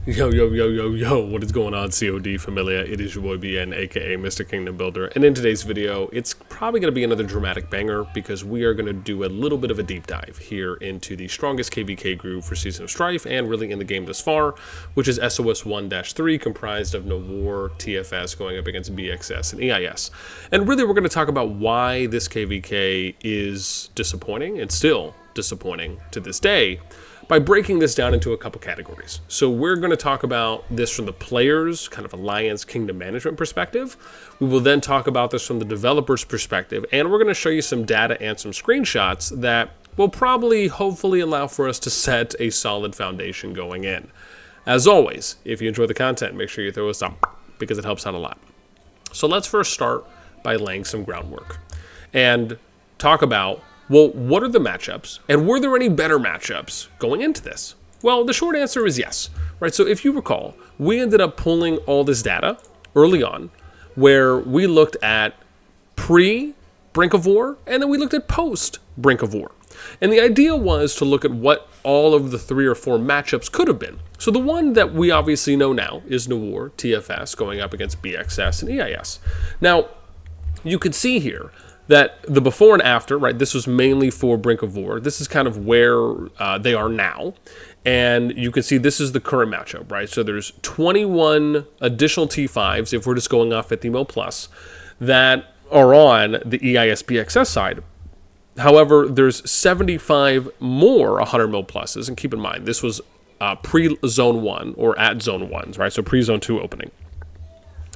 Yo, yo, yo, yo, yo, what is going on, CoD Familia? It is your boy BN, aka Mr. Kingdom Builder, and in today's video, it's probably going to be another dramatic banger because we are going to do a little bit of a deep dive here into the strongest KvK group for Season of Strife and really in the game thus far, which is SOS 1-3, comprised of NOIR, TFS going up against BxS and EIS. And really, we're going to talk about why this KvK is disappointing and still disappointing to this day, by breaking this down into a couple categories. So we're going to talk about this from the players, kind of alliance kingdom management perspective. We will then talk about this from the developer's perspective, and we're going to show you some data and some screenshots that will probably, hopefully, allow for us to set a solid foundation going in. As always, if you enjoy the content, make sure you throw us up because it helps out a lot. So let's first start by laying some groundwork and talk about, well, what are the matchups, and were there any better matchups going into this? Well, the short answer is yes, right? So if you recall, we ended up pulling all this data early on, where we looked at pre-Brink of War, and then we looked at post-Brink of War. And the idea was to look at what all of the 3 or 4 matchups could have been. So the one that we obviously know now is NOIR, TFS, going up against BxS and EIS. Now, you can see here that the before and after, right, this was mainly for Brink of War. This is kind of where they are now. And you can see this is the current matchup, right? So there's 21 additional T5s, if we're just going off 50 mil plus, that are on the EIS BxS side. However, there's 75 more 100 mil pluses. And keep in mind, this was pre-Zone 1 or at Zone 1s, right? So pre-Zone 2 opening.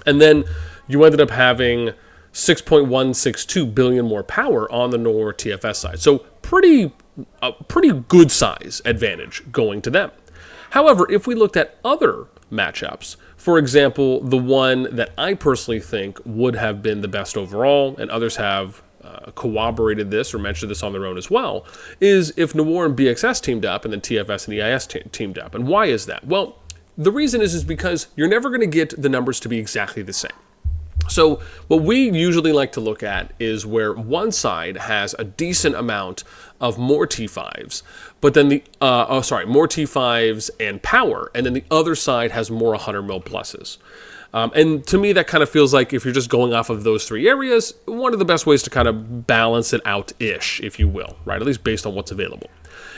And then you ended up having 6.162 billion more power on the NOIR TFS side. So pretty good size advantage going to them. However, if we looked at other matchups, for example, the one that I personally think would have been the best overall, and others have corroborated this or mentioned this on their own as well, is if NOIR and BxS teamed up and then TFS and EIS teamed up. And why is that? Well, the reason is because you're never going to get the numbers to be exactly the same. So what we usually like to look at is where one side has a decent amount of more T5s, but then more T5s and power, and then the other side has more 100 mil pluses. And to me, that kind of feels like if you're just going off of those 3 areas, one of the best ways to kind of balance it out-ish, if you will, right? At least based on what's available.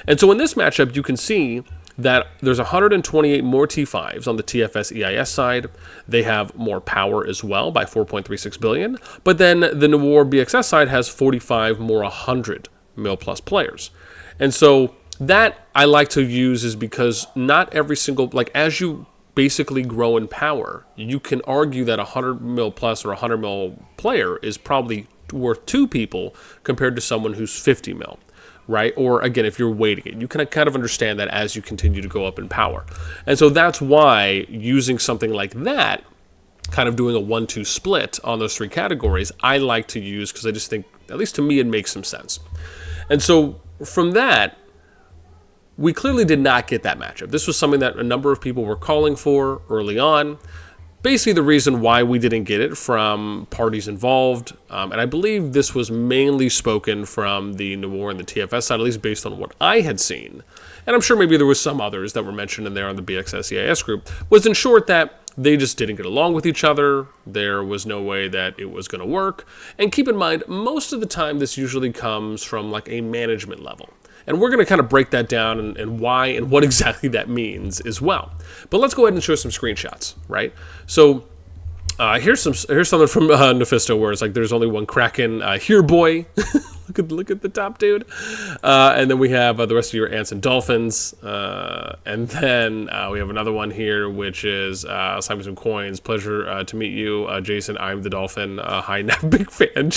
And so in this matchup, you can see that there's 128 more T5s on the TFS EIS side. They have more power as well by 4.36 billion. But then the NOIR BxS side has 45 more 100 mil plus players. And so that I like to use is because not every single, like as you basically grow in power, you can argue that 100 mil plus or 100 mil player is probably worth 2 people compared to someone who's 50 mil. Right? Or again, if you're weighting it, you can kind of understand that as you continue to go up in power. And so that's why using something like that, kind of doing a 1-2 split on those 3 categories, I like to use because I just think, at least to me, it makes some sense. And so from that, we clearly did not get that matchup. This was something that a number of people were calling for early on. Basically, the reason why we didn't get it from parties involved, and I believe this was mainly spoken from the NOIR and the TFS side, at least based on what I had seen, and I'm sure maybe there was some others that were mentioned in there on the BxS EIS group, was in short that they just didn't get along with each other. There was no way that it was going to work. And keep in mind, most of the time this usually comes from like a management level. And we're going to kind of break that down and why and what exactly that means as well. But let's go ahead and show some screenshots, right? So here's something from Nephisto where it's like there's only one Kraken here, boy. look at the top dude. And then we have the rest of your ants and dolphins. And then we have another one here, which is Simon some coins. Pleasure to meet you, Jason. I'm the dolphin. Hi, Nev, big fan.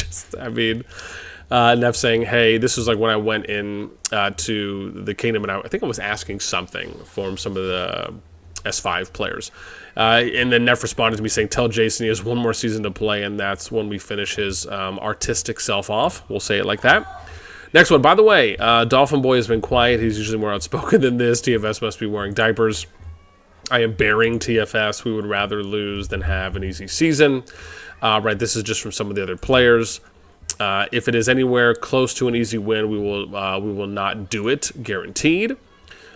Nev saying, hey, this was like when I went in to the kingdom and I think I was asking something from some of the S5 players. And then Nev responded to me saying, tell Jason he has 1 more season to play, and that's when we finish his artistic self off. We'll say it like that. Next one, by the way, Dolphin Boy has been quiet. He's usually more outspoken than this. TFS must be wearing diapers. I am bearing TFS. We would rather lose than have an easy season. Right, this is just from some of the other players. If it is anywhere close to an easy win, we will not do it, guaranteed.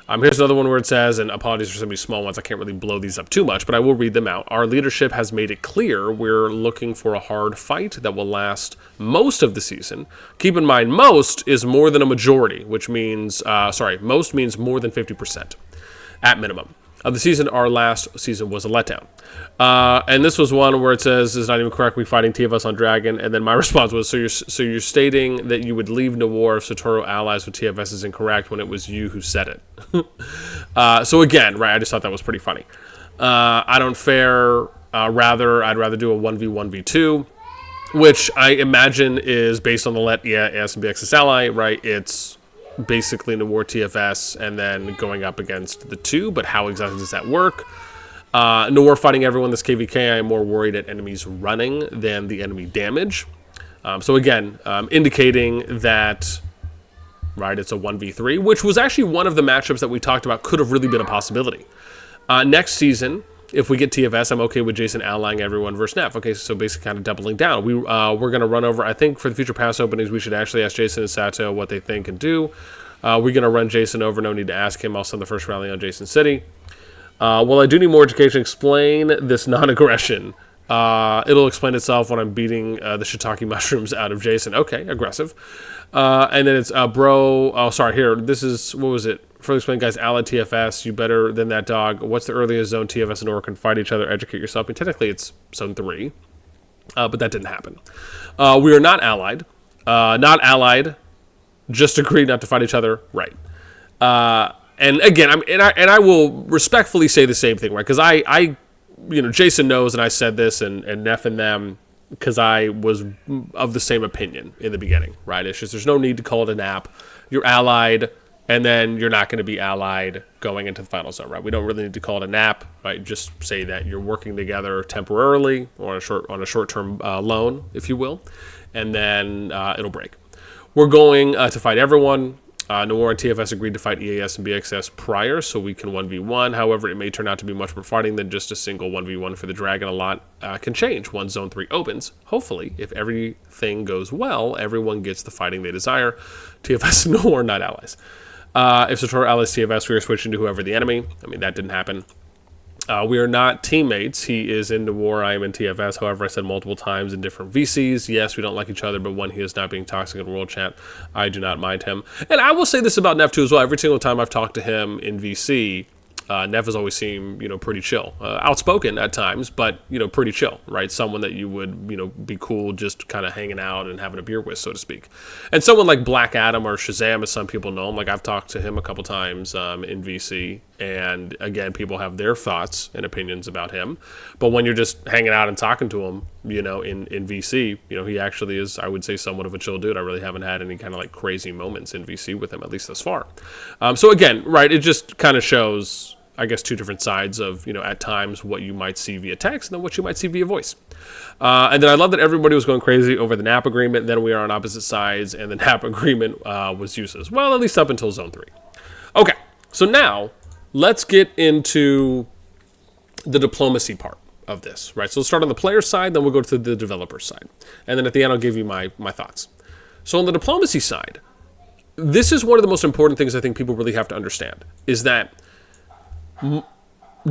Here's another one where it says, and apologies for some of these small ones, I can't really blow these up too much, but I will read them out. Our leadership has made it clear we're looking for a hard fight that will last most of the season. Keep in mind, most is more than a majority, which means, most means more than 50% at minimum. Of the season, our last season was a letdown. And this was one where it says, it's not even correct, we fighting TFS on Dragon. And then my response was, so you're stating that you would leave NOIR if Satoru allies with TFS is incorrect when it was you who said it. So again, right, I just thought that was pretty funny. I don't fare, I'd rather do a 1v1v2, which I imagine is based on the let EIS and BxS ally, right? It's basically NOIR TFS and then going up against the two, but how exactly does that work? NOIR fighting everyone this KvK, I'm more worried at enemies running than the enemy damage. So again, indicating that, right, it's a 1v3, which was actually one of the matchups that we talked about could have really been a possibility. Next season, if we get TFS, I'm okay with Jason allying everyone versus Neff. Okay, so basically kind of doubling down. We're going to run over, I think for the future pass openings, we should actually ask Jason and Sato what they think and do. We're going to run Jason over, no need to ask him. I'll send the first rally on Jason City. Well, I do need more education. Explain this non-aggression. It'll explain itself when I'm beating the shiitake mushrooms out of Jason. Okay, aggressive. And then it's, this is, what was it? Further explain, guys, allied TFS, you better than that dog. What's the earliest zone TFS and NOIR can fight each other, educate yourself? I mean, technically it's zone 3, but that didn't happen. We are not allied. Just agreed not to fight each other, right. And again, I will respectfully say the same thing, right? Because Jason knows, and I said this, and Neff and them, because I was of the same opinion in the beginning, right? It's just there's no need to call it a nap. You're allied, and then you're not going to be allied going into the final zone, right? We don't really need to call it a nap, right? Just say that you're working together temporarily or on a short-term loan, if you will, and then it'll break. We're going to fight everyone. NOIR and TFS agreed to fight EIS and BxS prior, so we can 1v1. However, it may turn out to be much more fighting than just a single 1v1 for the Dragon. A lot can change once Zone 3 opens. Hopefully, if everything goes well, everyone gets the fighting they desire. TFS and NOIR, not allies. If Satoru allies TFS, we are switching to whoever the enemy. I mean, that didn't happen. We are not teammates. He is in NOIR, I am in TFS. However, I said multiple times in different VCs, yes, we don't like each other, but when he is not being toxic in World Chat, I do not mind him. And I will say this about Neff too as well. Every single time I've talked to him in VC, Neff has always seemed, pretty chill. Outspoken at times, but, pretty chill, right? Someone that you would, be cool just kind of hanging out and having a beer with, so to speak. And someone like Black Adam or Shazam, as some people know him, like I've talked to him a couple times in VC, and again, people have their thoughts and opinions about him. But when you're just hanging out and talking to him, in VC, he actually is, I would say, somewhat of a chill dude. I really haven't had any kind of like crazy moments in VC with him, at least thus far. So again, right, it just kind of shows, I guess, two different sides of, at times what you might see via text and then what you might see via voice. And then I love that everybody was going crazy over the NAP agreement. Then we are on opposite sides, and the NAP agreement was useless. Well, at least up until Zone 3. Okay, so now let's get into the diplomacy part of this, right? So let's start on the player side, then we'll go to the developer side. And then at the end, I'll give you my thoughts. So on the diplomacy side, this is one of the most important things I think people really have to understand, is that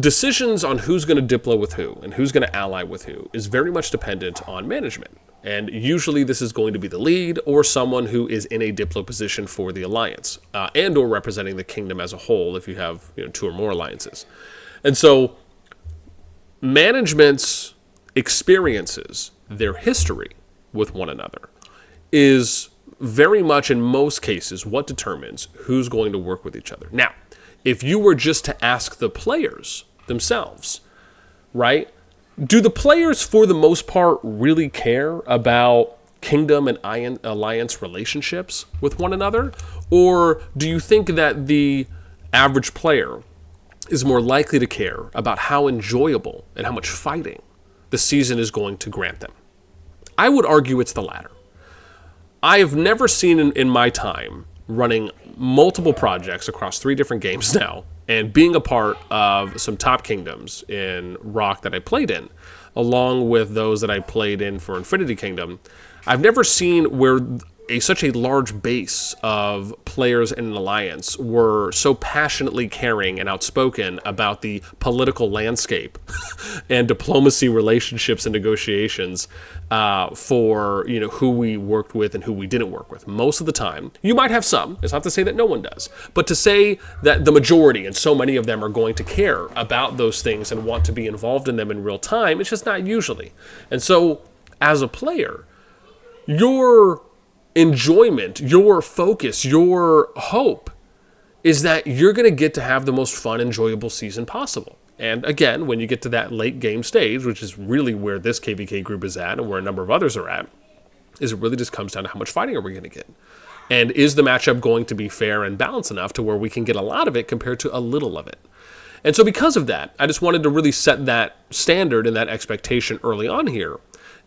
decisions on who's going to diplo with who and who's going to ally with who is very much dependent on management. And usually this is going to be the lead or someone who is in a diplo position for the alliance and or representing the kingdom as a whole if you have 2 or more alliances. And so management's experiences, their history with one another, is very much in most cases what determines who's going to work with each other. Now, if you were just to ask the players themselves, right? Do the players, for the most part, really care about kingdom and alliance relationships with one another? Or do you think that the average player is more likely to care about how enjoyable and how much fighting the season is going to grant them? I would argue it's the latter. I have never seen in my time running multiple projects across 3 different games now, and being a part of some top kingdoms in Rock that I played in, along with those that I played in for Infinity Kingdom, I've never seen where such a large base of players in an alliance were so passionately caring and outspoken about the political landscape and diplomacy, relationships, and negotiations for who we worked with and who we didn't work with. Most of the time, you might have some. It's not to say that no one does, but to say that the majority and so many of them are going to care about those things and want to be involved in them in real time, it's just not usually. And so, as a player, your enjoyment, your focus, your hope is that you're going to get to have the most fun, enjoyable season possible. And again, when you get to that late game stage, which is really where this KvK group is at and where a number of others are at, is it really just comes down to how much fighting are we going to get? And is the matchup going to be fair and balanced enough to where we can get a lot of it compared to a little of it? And so because of that, I just wanted to really set that standard and that expectation early on here,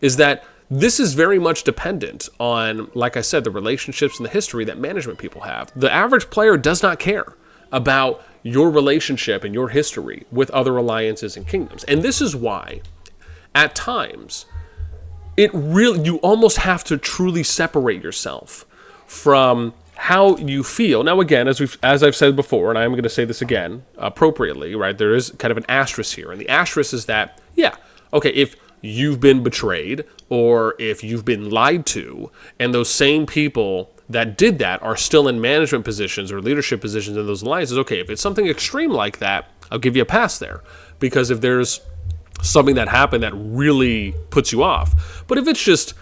is that this is very much dependent on, like I said, the relationships and the history that management people have. The average player does not care about your relationship and your history with other alliances and kingdoms. And this is why, at times, you almost have to truly separate yourself from how you feel. Now, again, as I've said before, and I'm going to say this again appropriately, right? There is kind of an asterisk here, and the asterisk is that, yeah, okay, if you've been betrayed or if you've been lied to, and those same people that did that are still in management positions or leadership positions in those alliances, okay, if it's something extreme like that, I'll give you a pass there. Because if there's something that happened that really puts you off. But if it's just,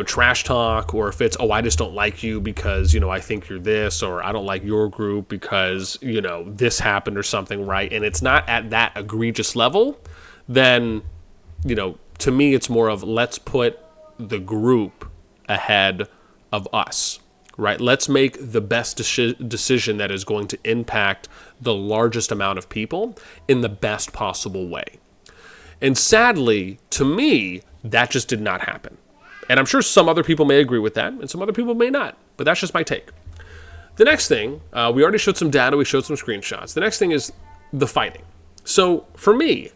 trash talk, or if it's, I just don't like you because, I think you're this, or I don't like your group because, this happened or something, right? And it's not at that egregious level, then, to me, it's more of let's put the group ahead of us, right? Let's make the best decision that is going to impact the largest amount of people in the best possible way. And sadly, to me, that just did not happen. And I'm sure some other people may agree with that, and some other people may not, but that's just my take. The next thing, we already showed some data, we showed some screenshots. The next thing is the fighting. So for me,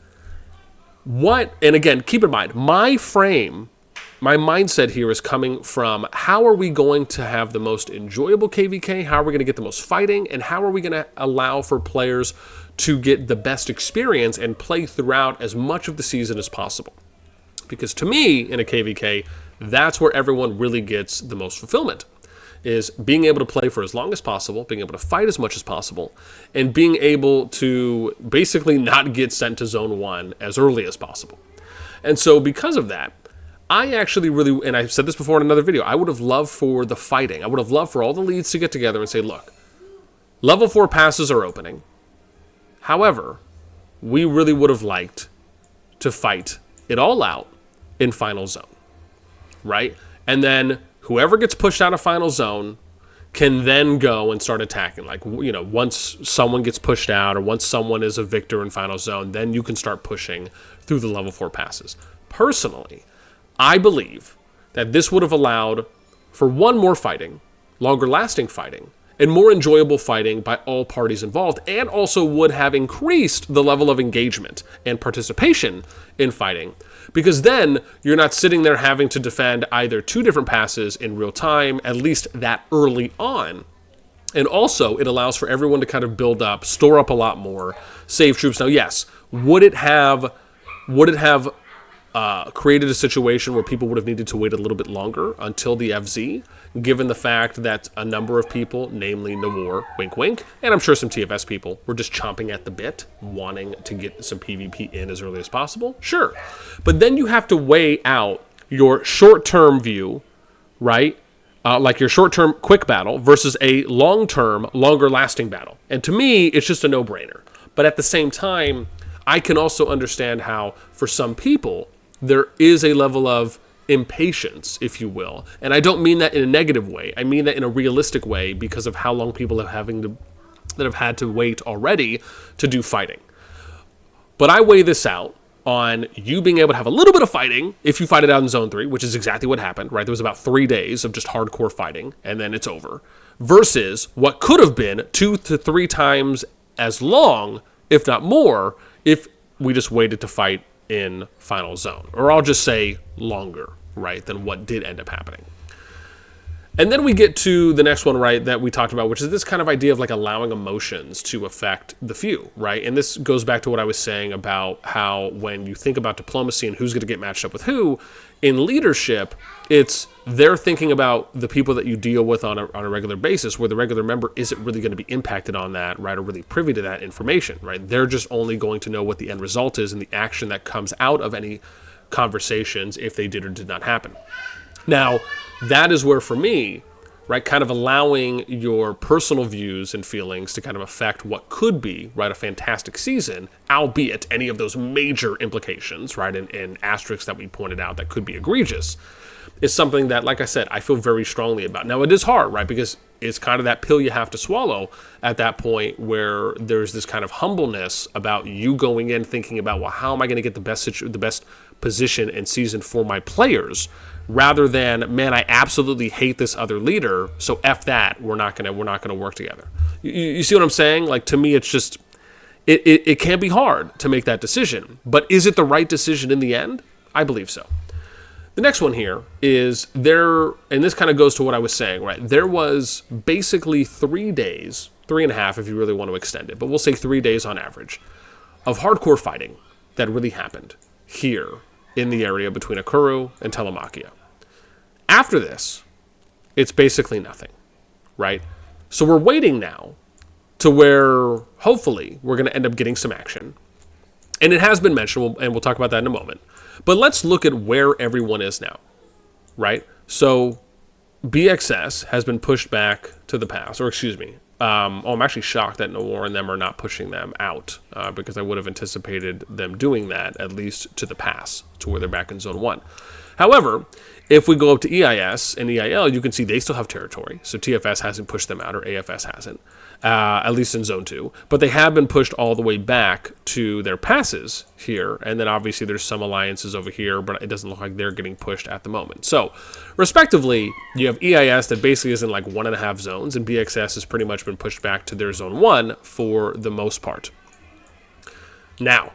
and again, keep in mind, my mindset here is coming from how are we going to have the most enjoyable KvK, how are we going to get the most fighting, and how are we going to allow for players to get the best experience and play throughout as much of the season as possible. Because to me, in a KvK, that's where everyone really gets the most fulfillment, is being able to play for as long as possible, being able to fight as much as possible, and being able to basically not get sent to Zone 1 as early as possible. And so because of that, I actually really, and I've said this before in another video, I would have loved for the fighting. I would have loved for all the leads to get together and say, look, level 4 passes are opening. However, we really would have liked to fight it all out in Final Zone, right? And then whoever gets pushed out of Final Zone can then go and start attacking. Like, once someone gets pushed out or once someone is a victor in Final Zone, then you can start pushing through the level 4 passes. Personally, I believe that this would have allowed for one, more fighting, longer lasting fighting, and more enjoyable fighting by all parties involved, and also would have increased the level of engagement and participation in fighting, because then you're not sitting there having to defend either 2 different passes in real time, at least that early on. And also, it allows for everyone to kind of build up, store up a lot more, save troops. Now, yes, would it have created a situation where people would have needed to wait a little bit longer until the FZ, given the fact that a number of people, namely NOIR, wink wink, and I'm sure some TFS people, were just chomping at the bit, wanting to get some PvP in as early as possible? Sure. But then you have to weigh out your short-term view, right? Like your short-term quick battle versus a long-term, longer-lasting battle. And to me, it's just a no-brainer. But at the same time, I can also understand how, for some people, there is a level of impatience, if you will. And I don't mean that in a negative way. I mean that in a realistic way because of how long people have had to wait already to do fighting. But I weigh this out on you being able to have a little bit of fighting if you fight it out in Zone 3, which is exactly what happened, right? There was about 3 days of just hardcore fighting, and then it's over. Versus what could have been 2 to 3 times as long, if not more, if we just waited to fight in Final Zone. Or I'll just say longer, right, than what did end up happening. And then we get to the next one, right, that we talked about, which is this kind of idea of like allowing emotions to affect the few, right? And this goes back to what I was saying about how when you think about diplomacy and who's going to get matched up with who, in leadership, it's they're thinking about the people that you deal with on a regular basis, where the regular member isn't really going to be impacted on that, right, or really privy to that information, right? They're just only going to know what the end result is and the action that comes out of any conversations if they did or did not happen. Now, that is where, for me, right, kind of allowing your personal views and feelings to kind of affect what could be, right, a fantastic season, albeit any of those major implications, right, and asterisks that we pointed out that could be egregious, is something that, like I said, I feel very strongly about. Now, it is hard, right, because it's kind of that pill you have to swallow at that point where there's this kind of humbleness about you going in thinking about, well, how am I going to get the best position and season for my players, rather than, man, I absolutely hate this other leader, so F that, we're not gonna work together. You see what I'm saying? Like, to me, it's just, it can be hard to make that decision, but is it the right decision in the end? I believe so. The next one here is and this kind of goes to what I was saying, right? There was basically 3 days, 3.5 if you really want to extend it, but we'll say 3 days on average, of hardcore fighting that really happened here in the area between Akuru and Telemachia. After this, it's basically nothing, right? So we're waiting now to where, hopefully, we're going to end up getting some action. And it has been mentioned, and we'll talk about that in a moment. But let's look at where everyone is now, right? So BxS has been pushed back to the past, or excuse me. I'm actually shocked that NOIR and them are not pushing them out, because I would have anticipated them doing that, at least to the pass, to where they're back in Zone 1. However, if we go up to EIS and EIL, you can see they still have territory. So TFS hasn't pushed them out, or AFS hasn't, at least in Zone 2. But they have been pushed all the way back to their passes here. And then obviously there's some alliances over here, but it doesn't look like they're getting pushed at the moment. So, respectively, you have EIS that basically is in like 1.5 zones, and BxS has pretty much been pushed back to their Zone 1 for the most part. Now,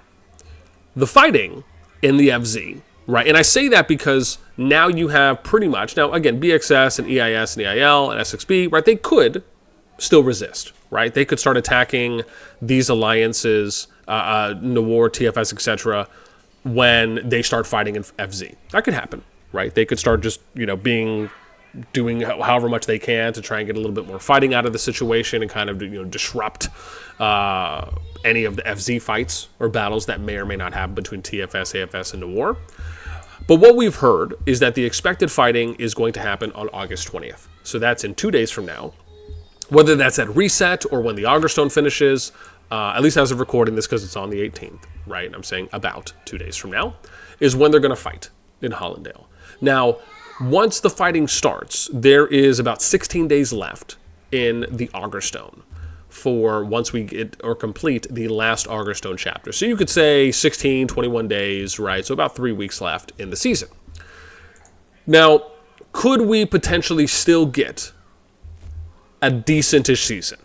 the fighting in the FZ, right, and I say that because now you have pretty much, now again, BxS and EIS and EIL and SXB, right, they could still resist, right? They could start attacking these alliances, NOIR, TFS, etc., when they start fighting in FZ. That could happen, right? They could start just, doing however much they can to try and get a little bit more fighting out of the situation and kind of, disrupt any of the FZ fights or battles that may or may not happen between TFS, AFS, and NOIR. But what we've heard is that the expected fighting is going to happen on August 20th. So that's in 2 days from now. Whether that's at reset or when the Augerstone finishes, at least as of recording this because it's on the 18th, right? I'm saying about 2 days from now, is when they're going to fight in Hollandale. Now, once the fighting starts, there is about 16 days left in the Augerstone for once we get or complete the last Augerstone chapter. So you could say 16, 21 days, right? So about 3 weeks left in the season. Now, could we potentially still get a decentish season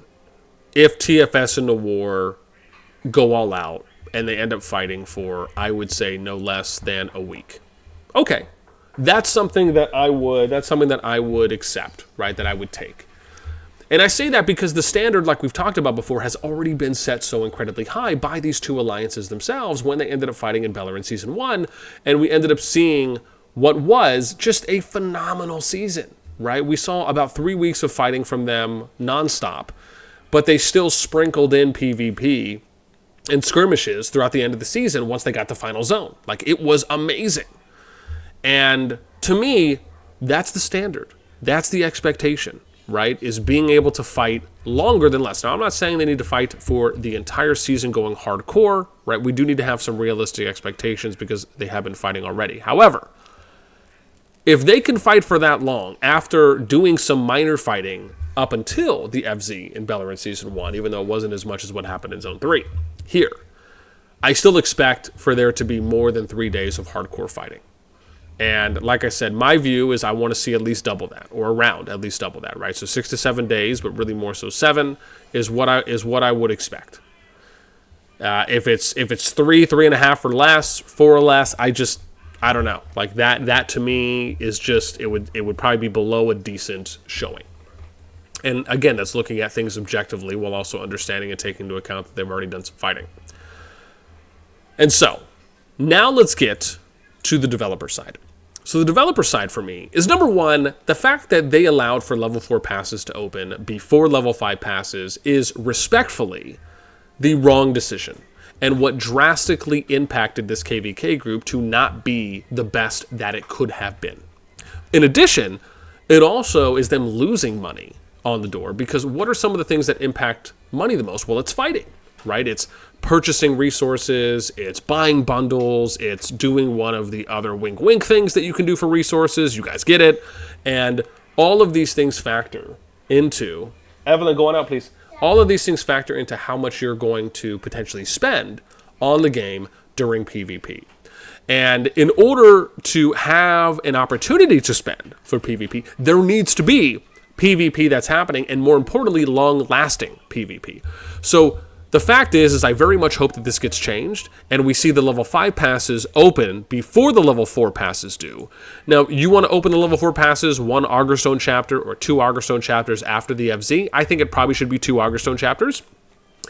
if TFS and NOIR go all out and they end up fighting for, I would say, no less than a week? Okay, that's something that I would accept, right? That I would take. And I say that because the standard, like we've talked about before, has already been set so incredibly high by these two alliances themselves when they ended up fighting in Bellar in Season 1, and we ended up seeing what was just a phenomenal season, right? We saw about 3 weeks of fighting from them nonstop, but they still sprinkled in PvP and skirmishes throughout the end of the season once they got the final zone. Like, it was amazing. And to me, that's the standard. That's the expectation, right? Is being able to fight longer than less. Now, I'm not saying they need to fight for the entire season going hardcore, right? We do need to have some realistic expectations because they have been fighting already. However, if they can fight for that long after doing some minor fighting up until the FZ in Bellar in Season 1, even though it wasn't as much as what happened in Zone 3, here, I still expect for there to be more than 3 days of hardcore fighting. And like I said, my view is I want to see at least double that, or around at least double that, right? So 6 to 7 days, but really more so 7 is what I would expect. If it's 3.5 or less, 4 or less, I don't know. Like that to me is just, it would probably be below a decent showing. And again, that's looking at things objectively while also understanding and taking into account that they've already done some fighting. And so, now let's get to the developer side. So the developer side for me is, number one, the fact that they allowed for level 4 passes to open before level 5 passes is respectfully the wrong decision, and what drastically impacted this KvK group to not be the best that it could have been. In addition, it also is them losing money on the door, because what are some of the things that impact money the most? Well, it's fighting, right? It's purchasing resources, it's buying bundles, it's doing one of the other wink wink things that you can do for resources. You guys get it. And all of these things factor into, Evelyn, go on out, please. All of these things factor into how much you're going to potentially spend on the game during PvP. And in order to have an opportunity to spend for PvP, there needs to be PvP that's happening, and more importantly, long-lasting PvP. So the fact is I very much hope that this gets changed, and we see the level 5 passes open before the level 4 passes do. Now, you want to open the level 4 passes 1 Augerstone chapter or 2 Augerstone chapters after the FZ. I think it probably should be 2 Augerstone chapters,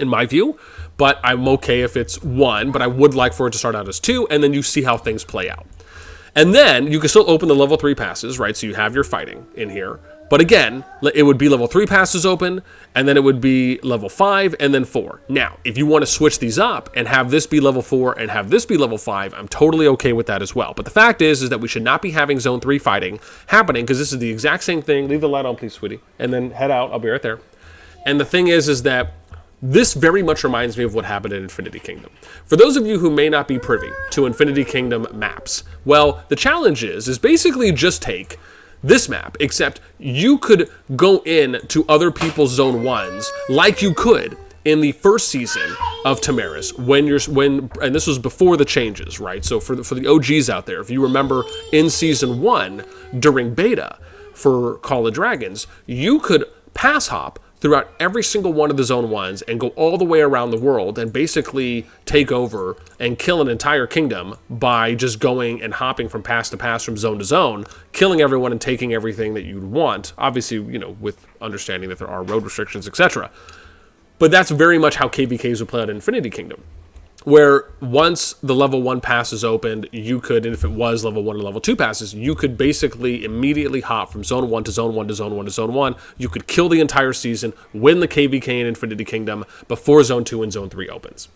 in my view, but I'm okay if it's 1, but I would like for it to start out as 2, and then you see how things play out. And then you can still open the level 3 passes, right? So you have your fighting in here. But again, it would be level 3 passes open, and then it would be level 5, and then 4. Now, if you want to switch these up and have this be level 4 and have this be level 5, I'm totally okay with that as well. But the fact is that we should not be having Zone 3 fighting happening, because this is the exact same thing. Leave the light on, please, sweetie. And then head out. I'll be right there. And the thing is that this very much reminds me of what happened in Infinity Kingdom. For those of you who may not be privy to Infinity Kingdom maps, well, the challenge is basically just take this map, except you could go in to other people's Zone 1s like you could in the first season of Tamaris, and this was before the changes, right? So for the OGs out there, if you remember in Season 1, during beta for Call of Dragons, you could pass hop throughout every single one of the Zone 1s and go all the way around the world and basically take over and kill an entire kingdom by just going and hopping from pass to pass, from zone to zone, killing everyone and taking everything that you'd want. Obviously, you know, with understanding that there are road restrictions, etc. But that's very much how KvKs would play out in Infinity Kingdom, where once the level 1 pass is opened, you could, and if it was level 1 and level 2 passes, you could basically immediately hop from Zone 1 to Zone 1 to Zone 1 to Zone 1. You could kill the entire season, win the KvK in Infinity Kingdom before Zone 2 and Zone 3 opens.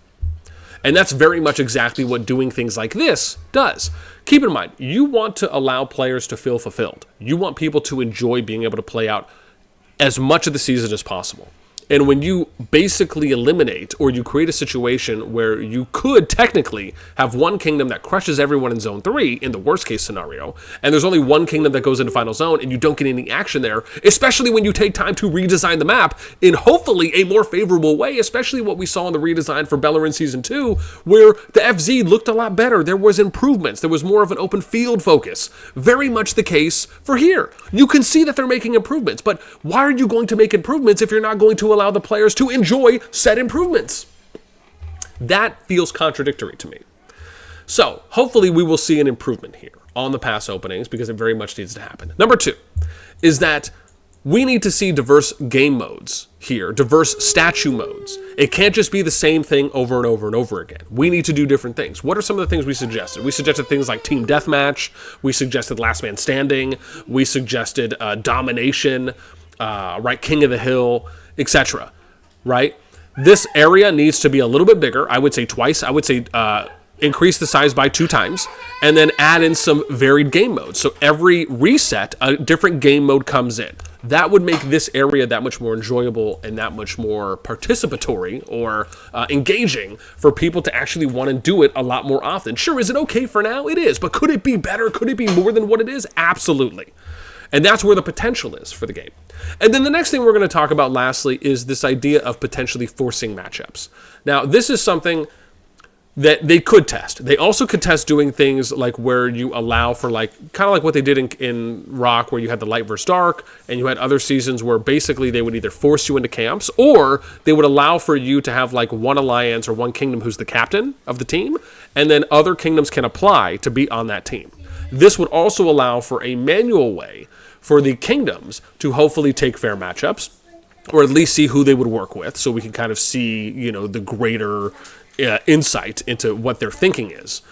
And that's very much exactly what doing things like this does. Keep in mind, you want to allow players to feel fulfilled. You want people to enjoy being able to play out as much of the season as possible. And when you basically eliminate, or you create a situation where you could technically have one kingdom that crushes everyone in Zone 3, in the worst case scenario, and there's only one kingdom that goes into Final Zone, and you don't get any action there, especially when you take time to redesign the map in hopefully a more favorable way, especially what we saw in the redesign for Bellerin Season 2, where the FZ looked a lot better. There was improvements. There was more of an open field focus. Very much the case for here. You can see that they're making improvements, but why are you going to make improvements if you're not going to allow the players to enjoy said improvements? That feels contradictory to me. So hopefully we will see an improvement here on the pass openings, because it very much needs to happen. Number 2 is that we need to see diverse game modes here, diverse statue modes. It can't just be the same thing over and over and over again. We need to do different things. What are some of the things we suggested? We suggested things like Team Deathmatch. We suggested Last Man Standing. We suggested Domination, right, King of the Hill, etc. Right? This area needs to be a little bit bigger. I would say twice. I would say increase the size by 2 times, and then add in some varied game modes. So every reset, a different game mode comes in. That would make this area that much more enjoyable and that much more participatory or engaging for people to actually want to do it a lot more often. Sure, is it okay for now? It is. But could it be better? Could it be more than what it is? Absolutely. And that's where the potential is for the game. And then the next thing we're going to talk about lastly is this idea of potentially forcing matchups. Now, this is something that they could test. They also could test doing things like where you allow for like, kind of like what they did in Rock, where you had the light versus dark, and you had other seasons where basically they would either force you into camps, or they would allow for you to have like one alliance or one kingdom who's the captain of the team, and then other kingdoms can apply to be on that team. This would also allow for a manual way for the kingdoms to hopefully take fair matchups, or at least see who they would work with, so we can kind of see, you know, the greater insight into what their thinking is.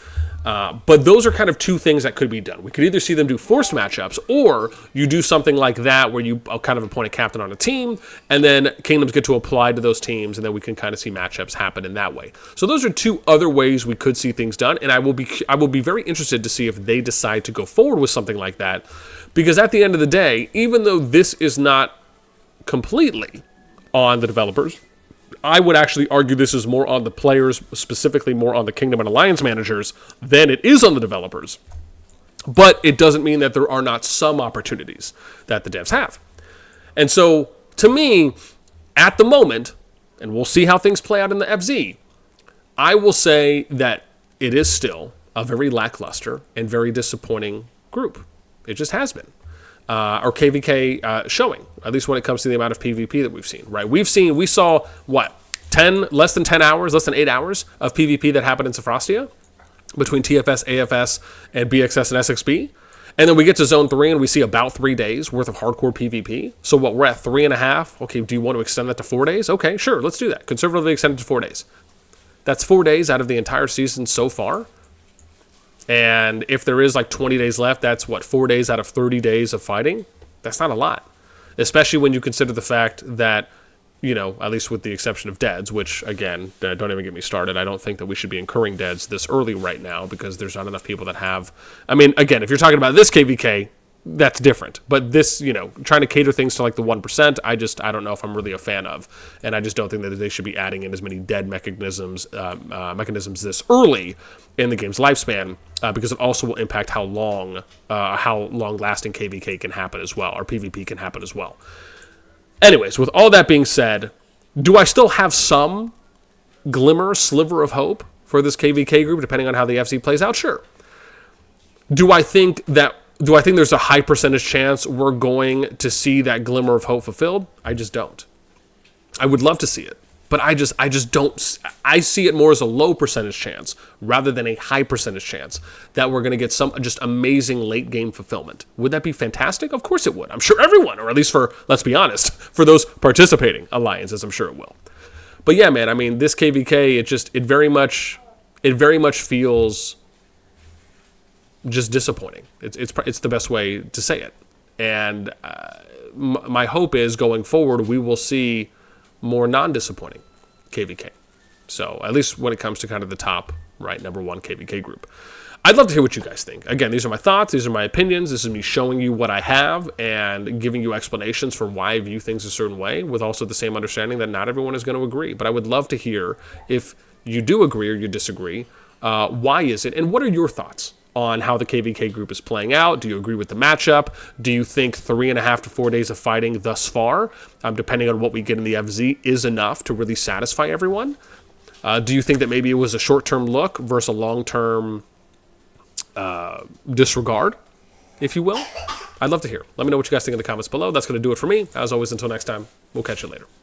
But those are kind of two things that could be done. We could either see them do forced matchups, or you do something like that where you kind of appoint a captain on a team, and then kingdoms get to apply to those teams, and then we can kind of see matchups happen in that way. So those are two other ways we could see things done, and I will be very interested to see if they decide to go forward with something like that, because at the end of the day, even though this is not completely on the developers, I would actually argue this is more on the players, specifically more on the Kingdom and Alliance managers, than it is on the developers. But it doesn't mean that there are not some opportunities that the devs have. And so, to me, at the moment, and we'll see how things play out in the FZ, I will say that it is still a very lackluster and very disappointing group. It just has been. Or KvK showing, at least when it comes to the amount of PvP that we've seen, right? We saw, what, less than 10 hours, less than 8 hours of PvP that happened in Sophrostia between TFS, AFS, and BxS and SXB. And then we get to Zone 3 and we see about 3 days worth of hardcore PvP. So what, we're at 3.5. Okay, do you want to extend that to 4 days? Okay, sure, let's do that. Conservatively extend it to 4 days. That's 4 days out of the entire season so far. And if there is like 20 days left, that's what, 4 days out of 30 days of fighting? That's not a lot. Especially when you consider the fact that, you know, at least with the exception of deads, which, again, don't even get me started. I don't think that we should be incurring deads this early right now because there's not enough people that have... I mean, again, if you're talking about this KvK, that's different. But this, you know, trying to cater things to like the 1%, I don't know if I'm really a fan of. And I just don't think that they should be adding in as many dead mechanisms this early in the game's lifespan, because it also will impact how long-lasting KvK can happen as well, or PvP can happen as well. Anyways, with all that being said, do I still have some sliver of hope for this KvK group, depending on how the FC plays out? Sure. Do I think there's a high percentage chance we're going to see that glimmer of hope fulfilled? I just don't. I would love to see it, but I just don't. I see it more as a low percentage chance rather than a high percentage chance that we're going to get some just amazing late game fulfillment. Would that be fantastic? Of course it would. I'm sure everyone, or at least for, let's be honest, for those participating alliances, I'm sure it will. But yeah, man, I mean, this KvK, it very much feels just disappointing. It's the best way to say it. And my hope is going forward, we will see more non-disappointing KvK. So at least when it comes to kind of the top, right, number one KvK group. I'd love to hear what you guys think. Again, these are my thoughts. These are my opinions. This is me showing you what I have and giving you explanations for why I view things a certain way, with also the same understanding that not everyone is going to agree. But I would love to hear if you do agree or you disagree. Why is it? And what are your thoughts on how the KvK group is playing out? Do you agree with the matchup? Do you think 3.5 to 4 days of fighting thus far, depending on what we get in the FZ, is enough to really satisfy everyone? Do you think that maybe it was a short-term look versus a long-term disregard, if you will? I'd love to hear. Let me know what you guys think in the comments below. That's going to do it for me. As always, until next time, we'll catch you later.